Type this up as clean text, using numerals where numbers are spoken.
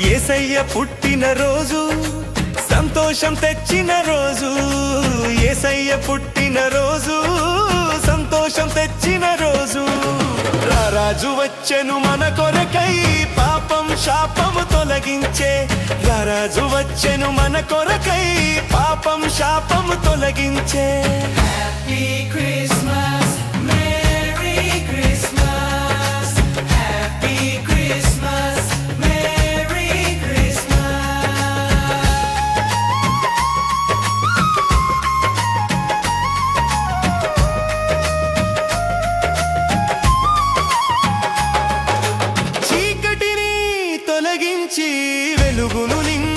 యేసయ్య పుట్టిన రోజు సంతోషం తెచ్చిన రోజు, యేసయ్య పుట్టిన రోజు సంతోషం తెచ్చిన రోజు. రారాజు వచ్చెను మన కొరకై పాపం శాపము తొలగించే, రారాజు వచ్చెను మన కొరకై పాపం శాపము తొలగించే. Happy Christmas, Merry Christmas, Happy Christmas, Merry Christmas. చీకటిని తొలగించి వెలుగును నింపే